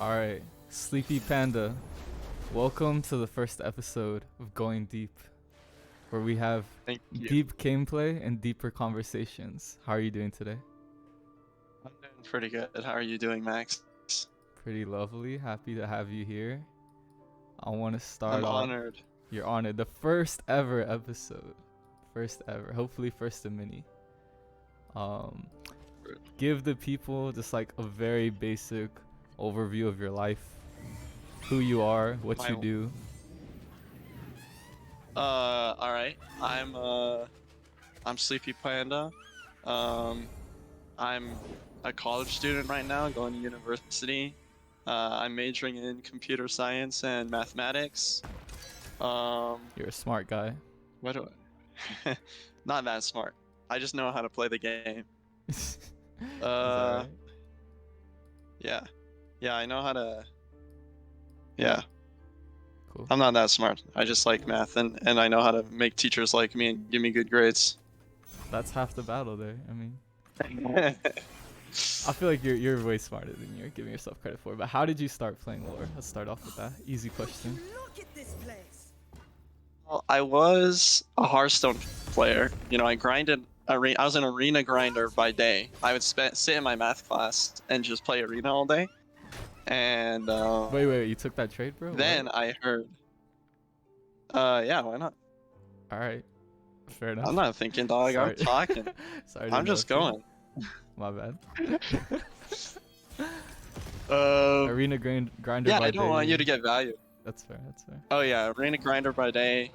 Alright, Sleepy Panda, welcome to the first episode of Going Deep, where we have Thank you. deep gameplay and deeper conversations. How are you doing today? I'm doing pretty good. How are you doing, Max? Pretty lovely. Happy to have you here. I want to start I'm off. honored. You're honored. The first ever episode. First ever. Hopefully first of many. Give the people just like a very basic overview of your life. Who you are, what you do. All right. I'm Sleepy Panda. I'm a college student right now, going to university. I'm majoring in computer science and mathematics. You're a smart guy. What do I? Not that smart. I just know how to play the game. Is that right? Yeah. Yeah, I know how to. Yeah. Cool. I'm not that smart. I just like math, and I know how to make teachers like me and give me good grades. That's half the battle there. I mean, I feel like you're way smarter than you're giving yourself credit for. But how did you start playing lore? Let's start off with that. Easy question. Look at this place. Well, I was a Hearthstone player. You know, I grinded. I was an arena grinder by day. I would sit in my math class and just play arena all day. And Wait, you took that trade, bro? then What? I heard. Yeah, why not? All right, fair enough. I'm not thinking, dog. Sorry. I'm talking. Sorry to I'm just interrupt going. you. My bad. Arena grinder Yeah, by I don't day. want you to get value. That's fair. That's fair. Oh yeah, arena grinder by day,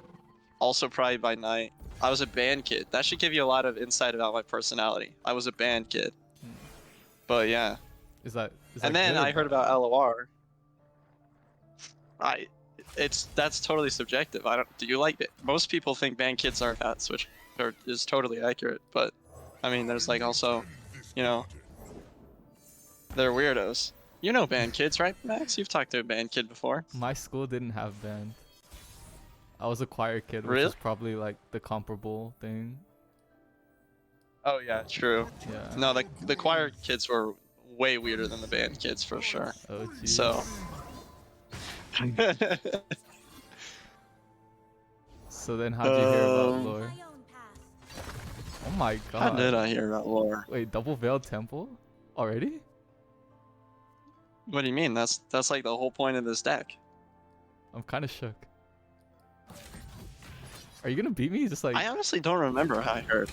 also probably by night. I was a band kid. That should give you a lot of insight about my personality. I was a band kid. But yeah. Is that And then good or I heard bad? about LOR. That's totally subjective. I don't. Do you like it? Most people think band kids are fats, which is totally accurate. But I mean, there's like also, you know, they're weirdos. You know band kids, right, Max? You've talked to a band kid before. My school didn't have band. I was a choir kid, which Really? is probably like the comparable thing. Oh yeah, true. Yeah. No, the choir kids were way weirder than the band kids for sure. Oh, geez. So. So then, how'd you hear about lore? My own path. Oh my god. How did I hear about lore? Wait, double veiled temple already? What do you mean? That's like the whole point of this deck. I'm kind of shook. Are you gonna beat me? Just like I honestly don't remember how I heard.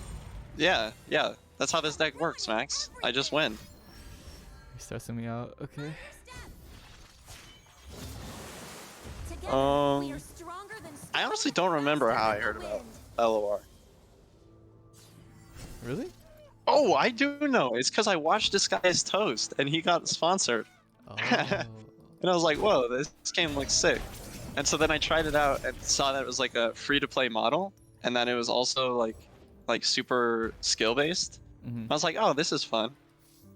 Yeah, that's how this deck works, Max. I just win. you're stressing me out. Okay. Together, Um, we are stronger than I honestly don't remember how I heard about LOR. Really? Oh, I do know. It's because I watched this guy's toast and he got sponsored. Oh. And I was like, whoa, this game looks sick. And so then I tried it out and saw that it was like a free-to-play model, and that it was also like super skill-based. Mhm. I was like, oh, this is fun.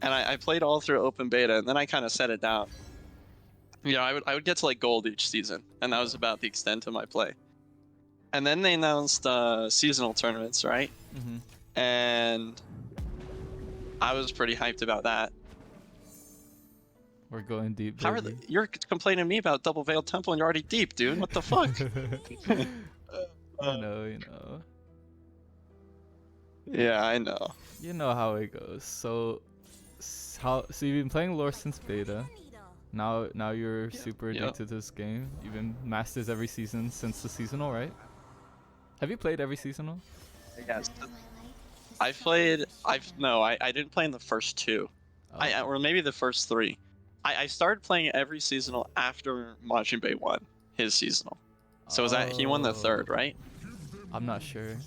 And I played all through open beta, and then I kind of set it down. You know, I would get to like gold each season, and that was about the extent of my play. And then they announced seasonal tournaments, right? Mhm. And I was pretty hyped about that. We're going deep. How are baby. you're complaining to me about Double Veiled Temple, and you're already deep, dude? What the fuck? You know. Yeah, I know. You know how it goes. So you've been playing lore since beta. Now you're super Yep. addicted to this game. You've been masters every season since the seasonal, right? Have you played every seasonal? Yes. I didn't play in the first two. Oh. Or maybe the first three. I started playing every seasonal after Majin Bay won his seasonal. So was that he won the third, Oh. right? I'm not sure.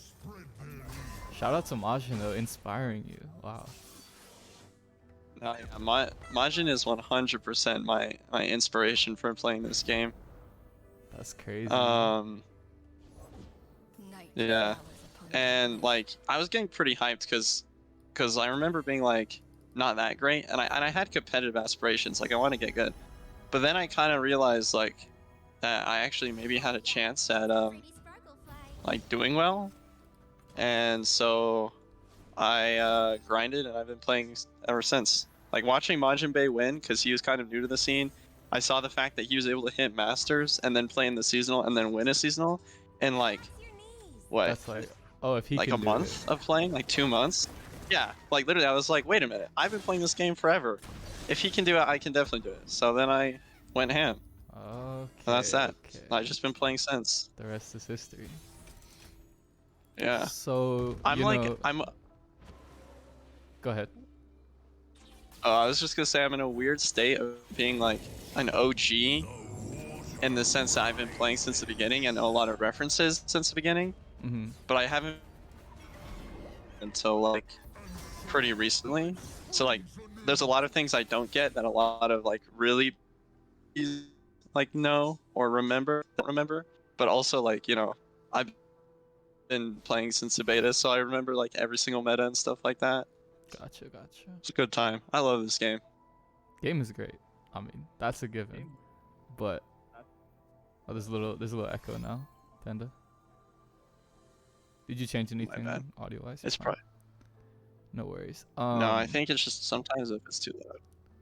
Shout out to Majin though, inspiring you. Wow. No, yeah, Majin is 100% my inspiration for playing this game. That's crazy. Yeah. And like I was getting pretty hyped because I remember being like not that great, and I had competitive aspirations, like I want to get good. But then I kind of realized like that I actually maybe had a chance at like doing well, and so I grinded, and I've been playing ever since. Like watching Majin Bay win, because he was kind of new to the scene, I saw the fact that he was able to hit Masters and then play in the seasonal and then win a seasonal in like Your knees. what, That's like, oh, if he like can a do month it. of playing, like 2 months. Yeah, like literally, I was like, wait a minute, I've been playing this game forever. If he can do it, I can definitely do it. So then I went ham, and that's Okay, that. okay. I've just been playing since. The rest is history. Yeah, So, I'm you like, know, go ahead. I was just gonna say I'm in a weird state of being like an OG in the sense that I've been playing since the beginning and know a lot of references since the beginning, Mm-hmm. but I haven't until like pretty recently. So like, there's a lot of things I don't get that a lot of like really like know or remember. But also like, you know, I've been playing since the beta, so I remember like every single meta and stuff like that. Gotcha, gotcha. It's a good time. I love this game. Game is great. I mean, that's a given. But there's a little echo now, Panda. Did you change anything bad. audio wise? It's probably No worries. no. I think it's just sometimes if it's too loud.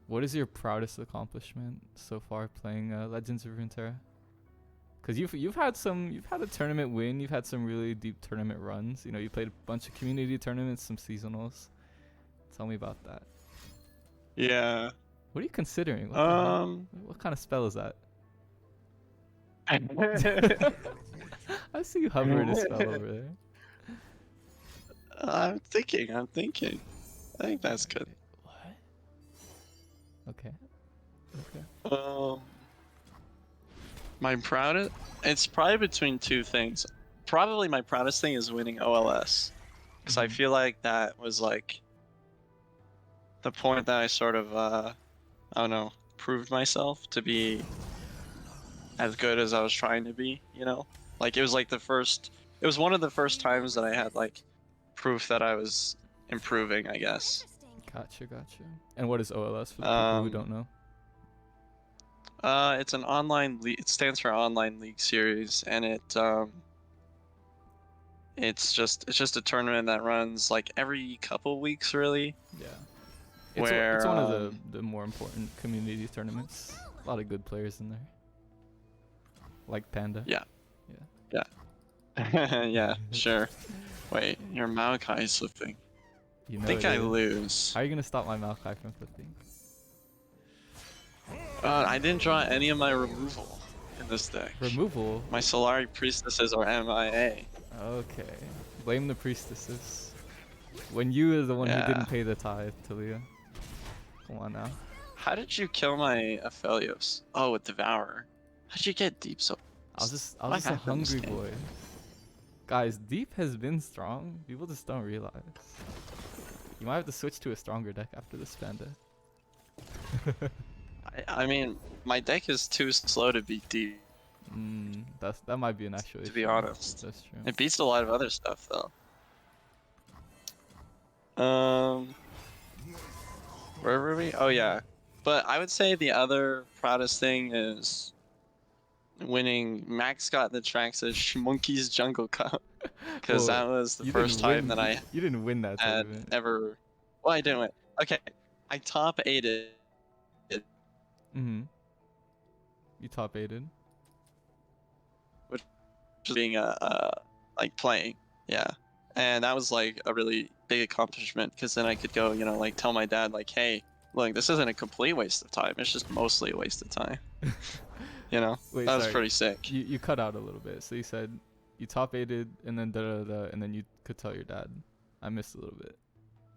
What is your proudest accomplishment so far playing Legends of Runeterra? Because you've had a tournament win, you've had some really deep tournament runs. You know, you played a bunch of community tournaments, some seasonals. Tell me about that. Yeah. What are you considering? What the hell? What kind of spell is that? I see you hovering a spell over there. I'm thinking. I think that's good. What? Okay. Okay. My proudest. It's probably between two things. Probably my proudest thing is winning OLS, because I feel like that was like the point that I sort of I don't know, proved myself to be as good as I was trying to be. You know, like it was like it was one of the first times that I had like proof that I was improving, I guess. Interesting. Gotcha. And what is OLS for the people who don't know? It's an online it stands for Online League Series, and it's just a tournament that runs like every couple weeks, really. Yeah. Where It's one of the more important community tournaments. A lot of good players in there. Like Panda. Yeah. Yeah. Yeah, sure. Wait, your Maokai is flipping. You I know think it I is. lose. How are you gonna stop my Maokai from flipping? I didn't draw any of my removal in this deck. Removal? My Solari Priestesses are MIA. Okay. Blame the priestesses. When you are the one who Yeah. didn't pay the tithe, Talia. Come on now. How did you kill my Aphelios? Oh, with Devourer. How'd you get deep so? I was just What a happened this hungry game? boy. Guys, deep has been strong. People just don't realize. You might have to switch to a stronger deck after this Panda. I mean, my deck is too slow to beat deep. That might be an actual issue. To be honest. That's true. It beats a lot of other stuff though. Where were we? Oh yeah. But I would say the other proudest thing is winning Max got the tracks at Monkey's Jungle Cup. Because Well, that was the you first didn't time win- that I You didn't win that had tournament. ever. Well, I didn't win. Okay, I top 8'd. You top 8'd. Being like playing, yeah, and that was like a really big accomplishment because then I could go, you know, like tell my dad like, hey, look, this isn't a complete waste of time, it's just mostly a waste of time. You know. Wait, that was sorry. pretty sick. You cut out a little bit. So you said you top 8'd and then and then you could tell your dad. I missed a little bit.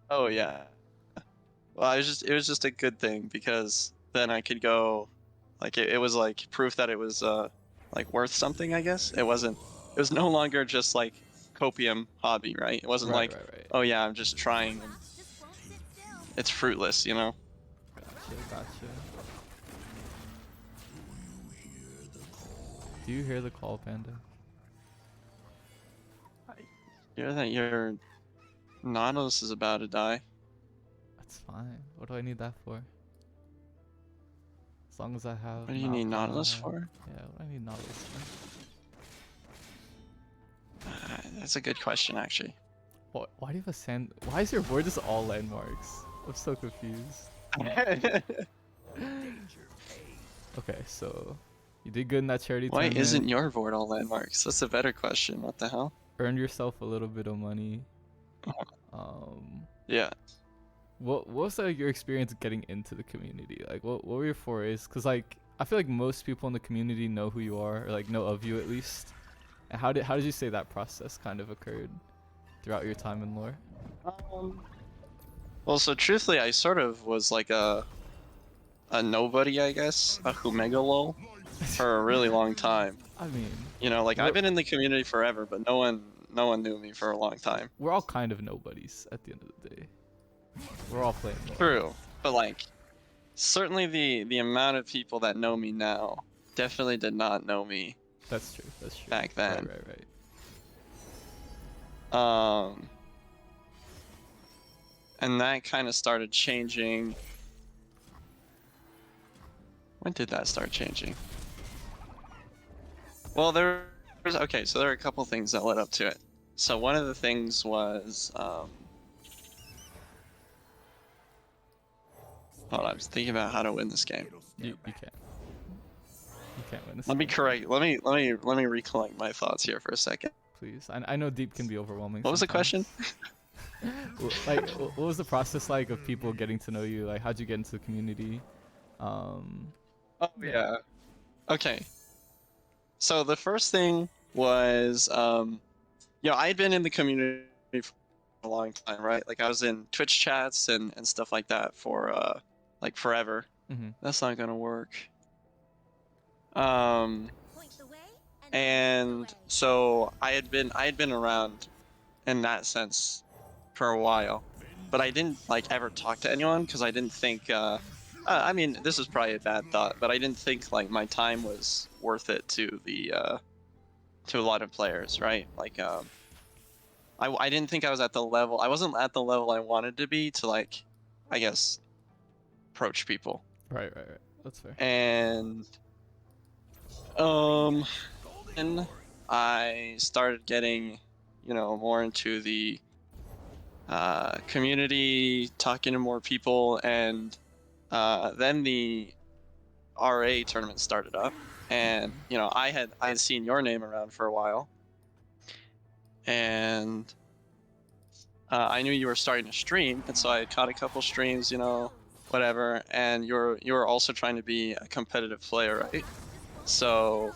Oh yeah. Well, it was just a good thing because then I could go, like it was like proof that it was like worth something, I guess. It was no longer just like copium hobby, right? It wasn't Right. oh yeah, I'm just trying and Just won't sit still. it's fruitless, you know. Gotcha. Do you hear the call, Panda? Hear that your Nautilus is about to die. That's fine. What do I need that for? As long as I have. What do you need Nautilus Maokai. for? Yeah, what do I need Nautilus for? That's a good question, actually. Why do you have a sand? Why is your board just all landmarks? I'm so confused. Okay, so you did good in that charity Why tournament. isn't your board all landmarks? That's a better question. What the hell? Earned yourself a little bit of money. Yeah. What was like your experience getting into the community? Like, what were your forays? Cause like I feel like most people in the community know who you are, or like know of you at least. And how did you say that process kind of occurred throughout your time in lore? Well, so truthfully, I sort of was like a nobody, I guess, a humegalo for a really long time. I mean, You know, like We're- I've been in the community forever, but no one knew me for a long time. we're all kind of nobodies at the end of the day. We're all playing lore. True, but like certainly the amount of people that know me now definitely did not know me That's true. That's true. back then. Right. And that kind of started changing. When did that start changing? Well, okay, so there are a couple things that led up to it. So one of the things was, hold on, I was thinking about how to win this game. You can't. You can't win this. Let me game, correct. Let me recollect my thoughts here for a second. please. I know deep can be overwhelming. What was the question? Like, what was the process like of people getting to know you? Like, how'd you get into the community? Oh yeah. Okay. So the first thing was, you know, I'd been in the community for a long time, right? Like I was in Twitch chats and stuff like that for like forever. Mm-hmm. That's not gonna work. Point the way And point the way. so I had been around in that sense for a while, but I didn't like ever talk to anyone because I didn't think. I mean, this is probably a bad thought, but I didn't think like my time was worth it to the to a lot of players, right? Like, I didn't think I was at the level. I wasn't at the level I wanted to be to like, I guess, approach people. Right. That's fair. And then I started getting, you know, more into the community, talking to more people, and then the RA tournament started up, and you know, I had seen your name around for a while, and I knew you were starting to stream, and so I caught a couple streams, you know, whatever, and you were also trying to be a competitive player, right? So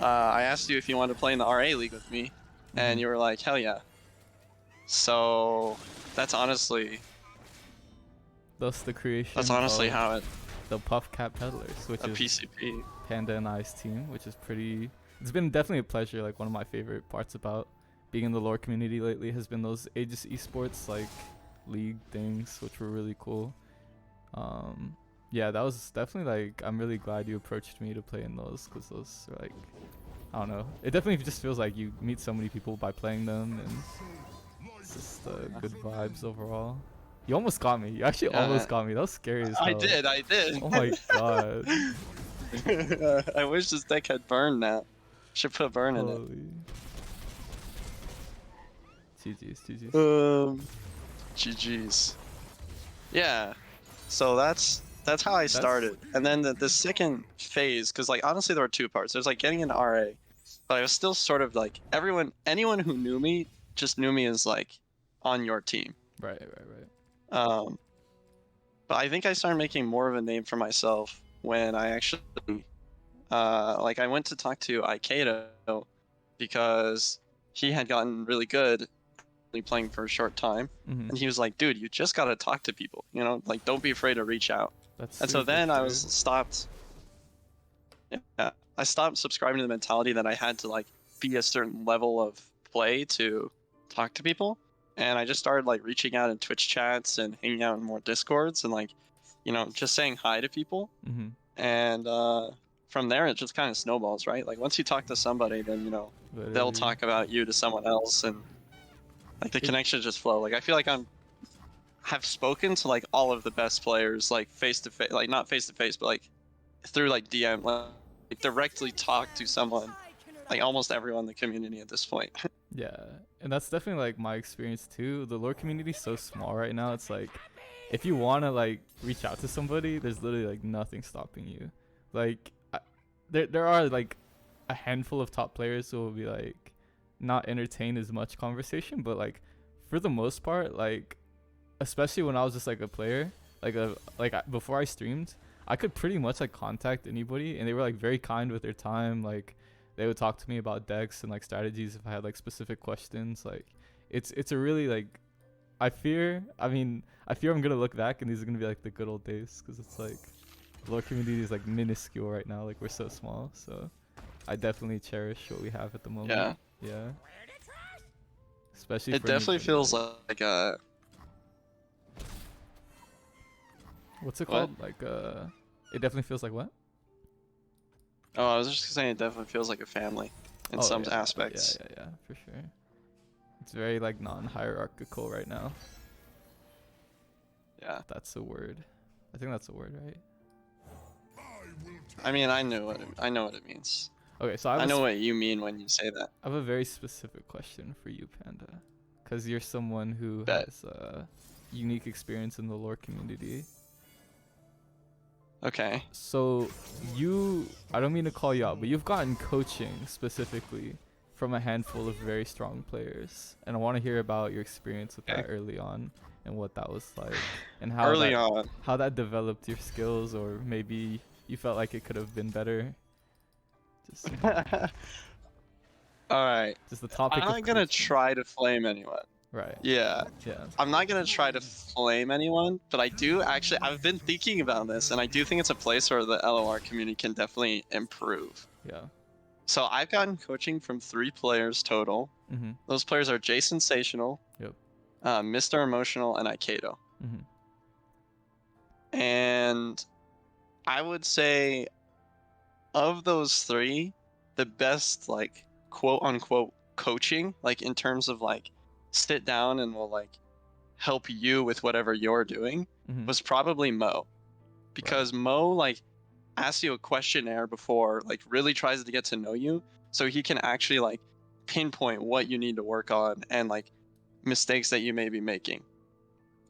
I asked you if you wanted to play in the RA league with me, and you were like, hell yeah. So that's honestly Thus the creation. that's honestly of how it the Puff Cat Peddlers, which a is PCP. Panda and I's team, which is pretty. It's been definitely a pleasure. Like, one of my favorite parts about being in the lore community lately has been those Aegis esports like league things, which were really cool. Yeah, that was definitely like, I'm really glad you approached me to play in those, because those are like, I don't know, it definitely just feels like you meet so many people by playing them, and it's just good vibes overall. You almost got me. You actually almost got me. That was scary as hell. I did. Oh my god. I wish this deck had burn now. Should put burn in it. Holy. GG's. GG's. Yeah. So that's how I started. And then the second phase, because like honestly there were two parts. There's like getting into RA, but I was still sort of like anyone who knew me just knew me as like on your team. Right. But I think I started making more of a name for myself when I actually like I went to talk to Ikeda because he had gotten really good playing for a short time, Mm-hmm. and he was like, dude, you just gotta talk to people, you know, like don't be afraid to reach out. That's And so super then I fair. was stopped. Yeah, I stopped subscribing to the mentality that I had to like be a certain level of play to talk to people, and I just started like reaching out in Twitch chats and hanging out in more Discords and like, you know, just saying hi to people. Mm-hmm. And from there it just kind of snowballs, right? Like once you talk to somebody, then you know they'll Literally. talk about you to someone else, and like the connections just flow. Like I feel like have spoken to like all of the best players, like face to face, like not face to face, but like through like DM, like directly talk to someone, like almost everyone in the community at this point. Yeah, and that's definitely like my experience too. The lore community is so small right now. It's like if you want to like reach out to somebody, there's literally like nothing stopping you. Like there are like a handful of top players who will be like not entertain as much conversation, but like for the most part, like especially when I was just like a player, before I streamed, I could pretty much like contact anybody, and they were like very kind with their time. Like they would talk to me about decks and like strategies if I had like specific questions. Like it's a really like I fear I'm gonna look back and these are gonna be like the good old days, because it's like the LOR community is like minuscule right now. Like we're so small, so I definitely cherish what we have at the moment. Yeah. Especially It for definitely anybody, feels like a. what's it What? called? Like it definitely feels like what? Oh, I was just saying it definitely feels like a family in some yeah, aspects. Yeah, for sure. It's very like non-hierarchical right now. Yeah. That's a word. I think that's a word, right? I mean, I know what it means. Okay, so I know what you mean when you say that. I have a very specific question for you, Panda, because you're someone who Bet. has unique experience in the lore community. Okay. So I don't mean to call you out, but you've gotten coaching specifically from a handful of very strong players, and I want to hear about your experience with that early on and what that was like, and how how that developed your skills, or maybe you felt like it could have been better. Just All right. just the topic. I'm not gonna try to flame anyone. Right. Yeah. Yeah. I'm not gonna try to flame anyone, but I do actually. I've been thinking about this, and I do think it's a place where the LOR community can definitely improve. Yeah. So I've gotten coaching from 3 players total. Mhm. Those players are Jay Sensational, Yep. Mr. Emotional, and Aikedo. Mhm. And I would say of those 3, the best like quote unquote coaching, like in terms of like sit down and will like help you with whatever you're doing, Mhm. was probably Mo. Because Mo like asks you a questionnaire before, like really tries to get to know you, so he can actually like pinpoint what you need to work on and like mistakes that you may be making.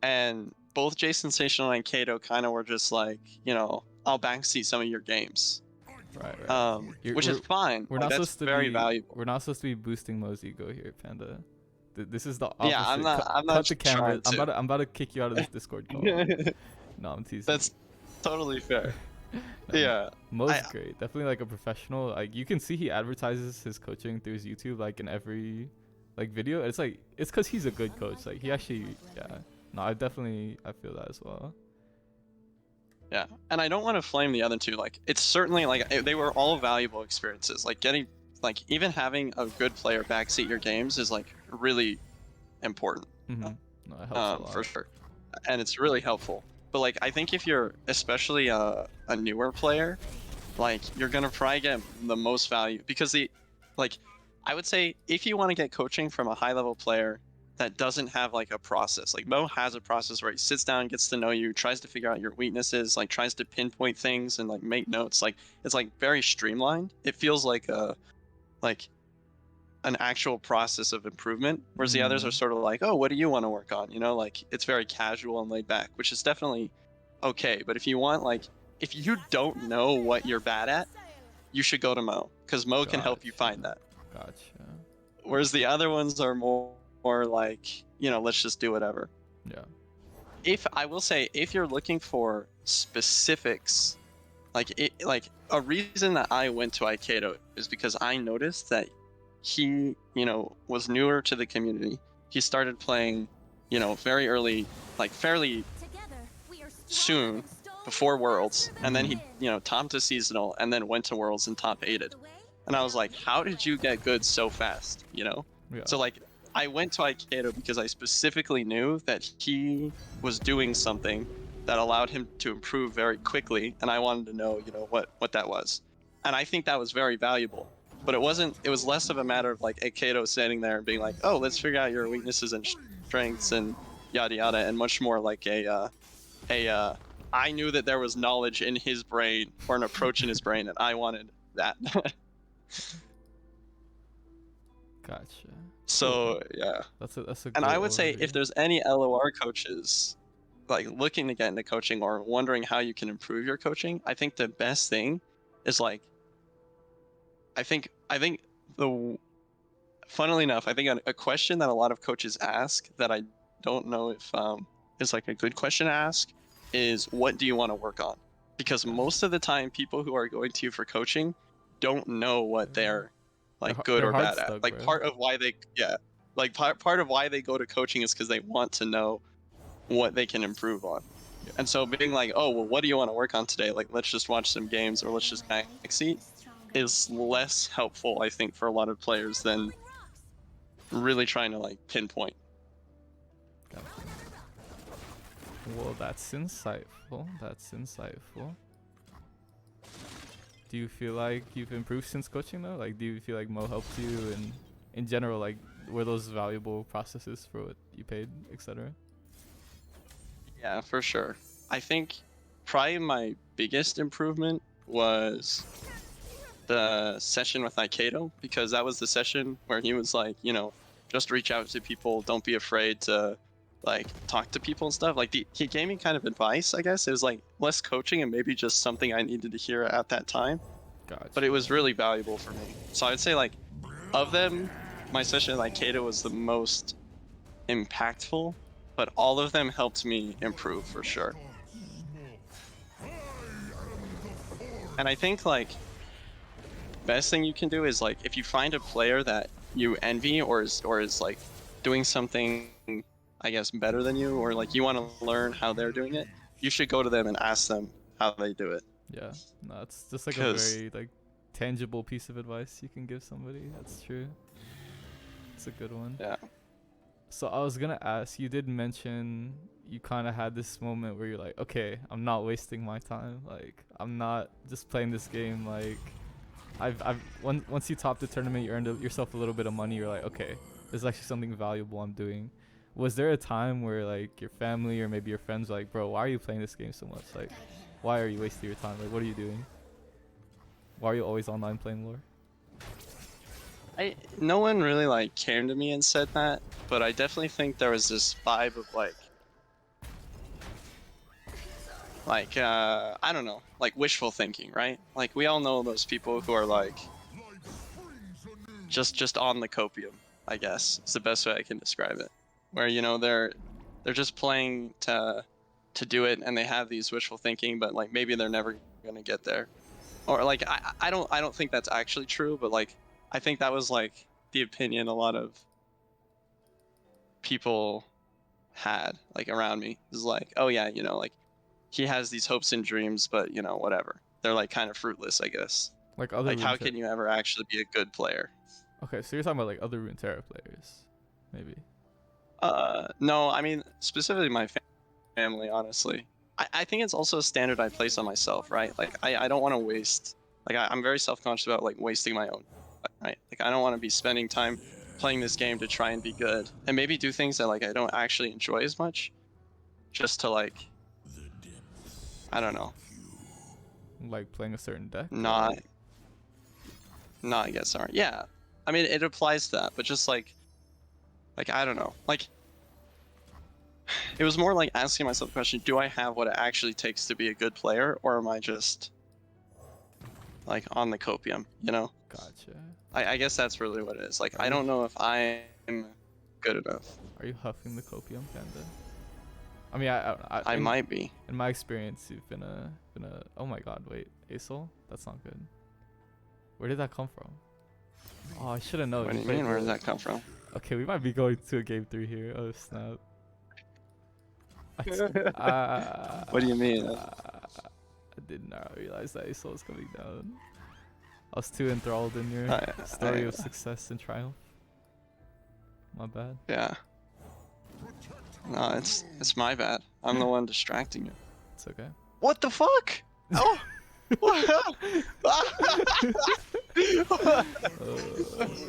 And both Jay Sensational and Kato kind of were just like, I'll backseat some of your games. Right. Which is fine. We're Like, not that's supposed to very be. valuable. We're not supposed to be boosting Mo's ego here, Panda. This is the opposite. Yeah, I'm not. I'm cut not the camera. trying to. I'm about to kick you out of this Discord call. No, I'm teasing. That's totally fair. No, Yeah. Mo's great. Definitely like a professional. Like you can see he advertises his coaching through his YouTube like in every like video. It's like it's because he's a good coach. Like he actually, yeah. No, I feel that as well. Yeah, and I don't want to flame the other 2. Like, it's certainly like they were all valuable experiences. Like even having a good player backseat your games is like really important. Mm-hmm. No, it helps a lot. For sure, and it's really helpful. But like, I think if you're especially a newer player, like you're gonna probably get the most value because I would say if you want to get coaching from a high level player that doesn't have like a process, like Mo has a process where he sits down, gets to know you, tries to figure out your weaknesses, like tries to pinpoint things and like make notes. Like it's like very streamlined. It feels like an actual process of improvement, whereas the others are sort of like, oh, what do you want to work on? Like it's very casual and laid back, which is definitely okay. But if you don't know what you're bad at, you should go to Mo, because Mo can help you find that. Gotcha. Whereas the other ones are more like, let's just do whatever. Yeah. If you're looking for specifics, like a reason that I went to Aikedo is because I noticed that he, was newer to the community. He started playing, very early, like fairly soon before Worlds, and then he, topped to seasonal, and then went to Worlds and top 8'd. And I was like, how did you get good so fast? Yeah. So like, I went to Aikedo because I specifically knew that he was doing something that allowed him to improve very quickly, and I wanted to know, what that was. And I think that was very valuable. But it was less of a matter of like Aikedo standing there and being like, oh, let's figure out your weaknesses and strengths and yada yada, and much more like I knew that there was knowledge in his brain or an approach in his brain, and I wanted that. Gotcha. So yeah, that's a. And I would say if there's any LOR coaches like looking to get into coaching or wondering how you can improve your coaching, I think the best thing is like I think the funnily enough, I think a question that a lot of coaches ask that I don't know if is like a good question to ask is what do you want to work on? Because most of the time people who are going to you for coaching don't know what they're like good they're or hard bad at. stuck, Like bro. part of why they like part of why they go to coaching is because they want to know what they can improve on. Yeah. And so being like, oh well, what do you want to work on today? Like let's just watch some games or let's just backseat is less helpful, I think, for a lot of players than really trying to like pinpoint. Gotcha. Well, that's insightful. That's insightful. Do you feel like you've improved since coaching though? Like, do you feel like Mo helped you, and in general, like, were those valuable processes for what you paid, etc.? Yeah, for sure. I think probably my biggest improvement was the session with Aikedo, because that was the session where he was like, you know, just reach out to people, don't be afraid to like talk to people and stuff. Like he gave me kind of advice, I guess. It was like less coaching and maybe just something I needed to hear at that time. Gotcha. But it was really valuable for me. So I'd say like of them, my session with Aikedo was the most impactful, but all of them helped me improve for sure. And I think like best thing you can do is like if you find a player that you envy or is like doing something I guess better than you, or like you want to learn how they're doing it, you should go to them and ask them how they do it. Yeah, no, it's just like a 'Cause- very like tangible piece of advice you can give somebody. That's true. It's a good one. Yeah. So I was gonna ask, you did mention you kind of had this moment where you're like, okay, I'm not wasting my time. Like, I'm not just playing this game. Like, once you top the tournament, you earned yourself a little bit of money. You're like, okay, this is actually something valuable I'm doing. Was there a time where like your family or maybe your friends were like, bro, why are you playing this game so much? Like, why are you wasting your time? Like, what are you doing? Why are you always online playing LOR? No one really like came to me and said that, but I definitely think there was this vibe of like I don't know, like wishful thinking, right? Like we all know those people who are like just on the copium, I guess. It's the best way I can describe it. Where, you know, they're just playing to do it and they have these wishful thinking, but like maybe they're never gonna get there. Or like I don't think that's actually true, but like I think that was like the opinion a lot of people had like around me. Is like, oh yeah, you know, like he has these hopes and dreams, but you know, whatever. They're like kind of fruitless, I guess. Like other Like how can you ever actually be a good player? Okay, so you're talking about like other Runeterra players, maybe. No, I mean specifically my family, honestly. I think it's also a standard I place on myself, right? Like I don't want to waste, like I'm very self-conscious about like wasting my own, right? Like I don't want to be spending time playing this game to try and be good and maybe do things that like I don't actually enjoy as much just to like, I don't know, Like playing a certain deck. not get sorry. Yeah, I mean it applies to that, but just like I don't know, like it was more like asking myself the question, do I have what it actually takes to be a good player, or am I just like on the copium, you know? Gotcha. I guess that's really what it is. Like I don't know if I'm good enough. Are you huffing the copium, Panda? I mean, I might be. In my experience, you've been a. Oh my God! Wait, Asol? That's not good. Where did that come from? Oh, I should have known. What do you mean? Where did that come from? Okay, we might be going to a game 3 here. Oh snap! What do you mean? I did not realize that Asol was coming down. I was too enthralled in your story of success and triumph. My bad. Yeah. No, it's my bad. I'm the one distracting you. It's okay. What the fuck? Oh.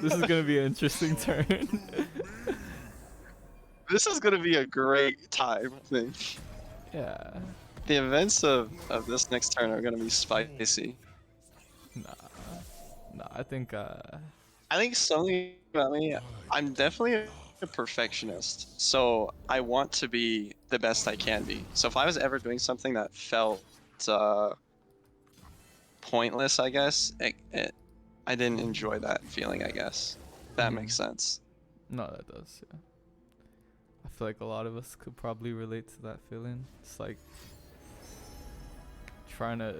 This is gonna be an interesting turn. This is gonna be a great time, I think. Yeah. The events of this next turn are gonna be spicy. Nah, I think I think something about me, I'm definitely a perfectionist, so I want to be the best I can be. So if I was ever doing something that felt pointless, I guess, I didn't enjoy that feeling, I guess. That makes sense. No, that does. Yeah. I feel like a lot of us could probably relate to that feeling. It's like trying to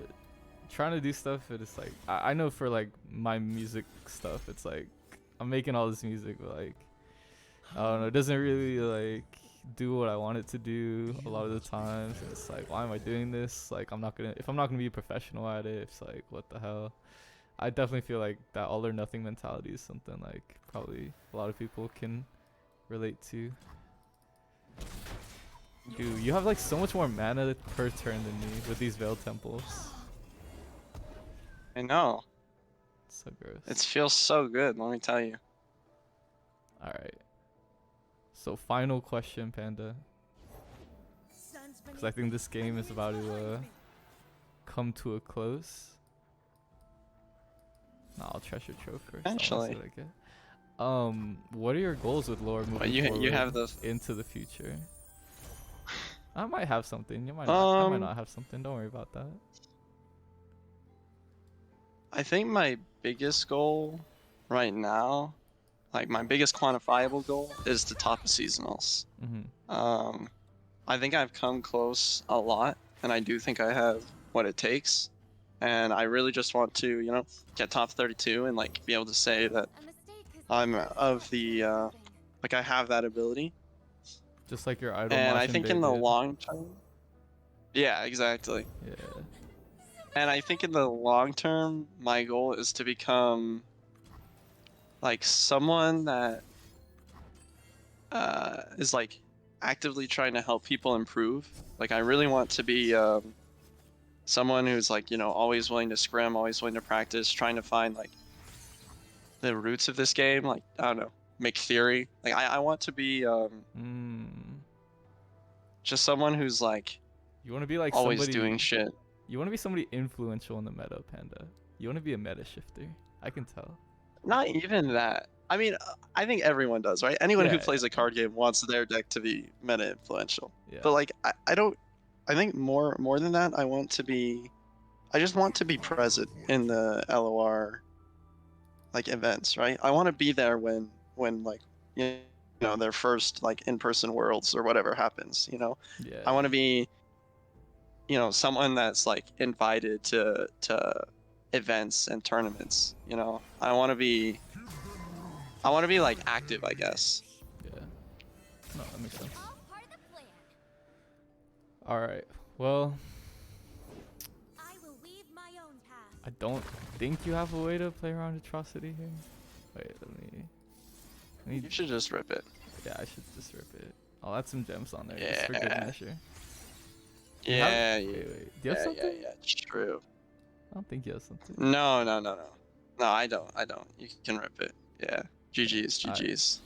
do stuff, but it's like I know for like my music stuff, it's like I'm making all this music, but like I don't know, it doesn't really like do what I want it to do a lot of the times. And it's like, why am I doing this? Like if I'm not gonna be a professional at it, it's like, what the hell? I definitely feel like that all or nothing mentality is something like probably a lot of people can relate to. Dude, you have like so much more mana per turn than me with these Veiled Temples. I know. It's so gross. It feels so good, let me tell you. Alright. So final question, Panda. Because I think this game is about to come to a close. Nah, I'll treasure trove first. Eventually. What are your goals with lore moving You forward have the into the future? I might have something. You might not. I might not have something. Don't worry about that. I think my biggest goal right now, like my biggest quantifiable goal, is to top the seasonals. I think I've come close a lot, and I do think I have what it takes. And I really just want to, you know, get top 32 and like be able to say that I'm of the, like I have that ability. Just like your idol. And I think in the long term, yeah, exactly. Yeah. And I think in the long term, my goal is to become like someone that is like actively trying to help people improve. Like I really want to be someone who's like, you know, always willing to scrim, always willing to practice, trying to find like the roots of this game. Like, I don't know, make theory. Like I want to be just someone who's like, you want to be like always somebody, doing shit. You want to be somebody influential in the meta, Panda. You want to be a meta shifter. I can tell. Not even that. I mean, I think everyone does, right? Anyone who plays a card game wants their deck to be meta influential. Yeah. But like, I don't. I think more than that, I just want to be present in the LOR like events, right? I want to be there when like you know their first like in-person worlds or whatever happens. You know, Yeah. I want to be, you know, someone that's like invited to events and tournaments. You know, I want to be like active, I guess. Yeah. No, that makes sense. All right. Well, I don't think you have a way to play around atrocity here. Wait, let me. You should just rip it. Yeah, I should just rip it. I'll add some gems on there Yeah. just for good measure. Yeah. Wait. Do you have something? Yeah, true. I don't think you have something. No. No, I don't. You can rip it. Yeah. GG's.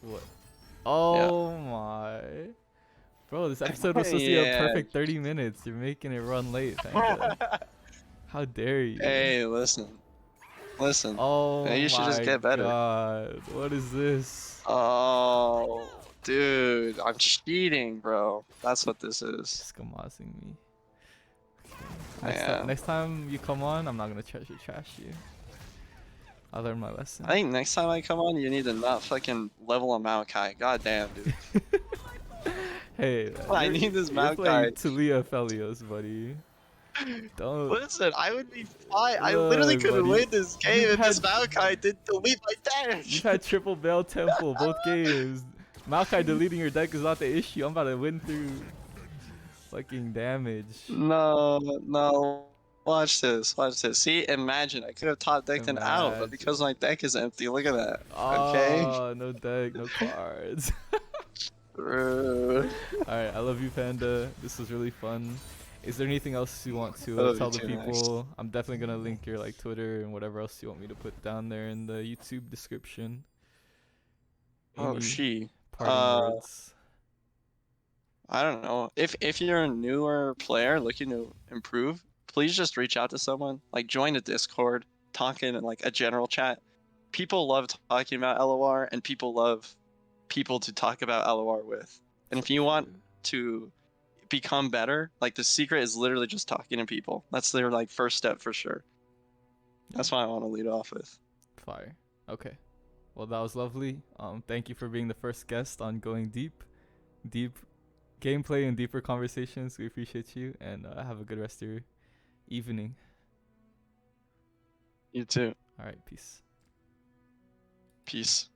What? Oh my. Bro, this episode was supposed to be a perfect 30 minutes. You're making it run late, Panda. How dare you? Hey, listen. Oh you should just get better. God. What is this? Oh, dude, I'm cheating, bro. That's what this is. Skamazing me. Next time you come on, I'm not gonna treasure trash you. I learned my lesson. I think next time I come on, you need to not fucking level a Maokai. God damn, dude. Hey, I need this Maokai. You're playing Talia Felios, buddy. Don't. Listen, I would be fine. I literally couldn't win this game if this Maokai didn't delete my deck. You've had triple Veil Temple both games. Maokai deleting your deck is not the issue. I'm about to win through fucking damage. No. Watch this. See, imagine I could have top decked an out, but because my deck is empty, look at that. Okay. Oh, no deck, no cards. Alright, I love you, Panda. This was really fun. Is there anything else you want to tell the people? Next. I'm definitely gonna link your like Twitter and whatever else you want me to put down there in the YouTube description. Parting words. I don't know. If you're a newer player looking to improve, please just reach out to someone. Like join a Discord, talk in like a general chat. People love talking about LOR, and people love people to talk about LOR with. And if you want to become better, like the secret is literally just talking to people. That's their like first step for sure. That's what I want to lead off with. Fire. Okay. Well, that was lovely. Thank you for being the first guest on Going Deep gameplay and deeper conversations. We appreciate you, and have a good rest of your evening. You too. All right, peace. Peace.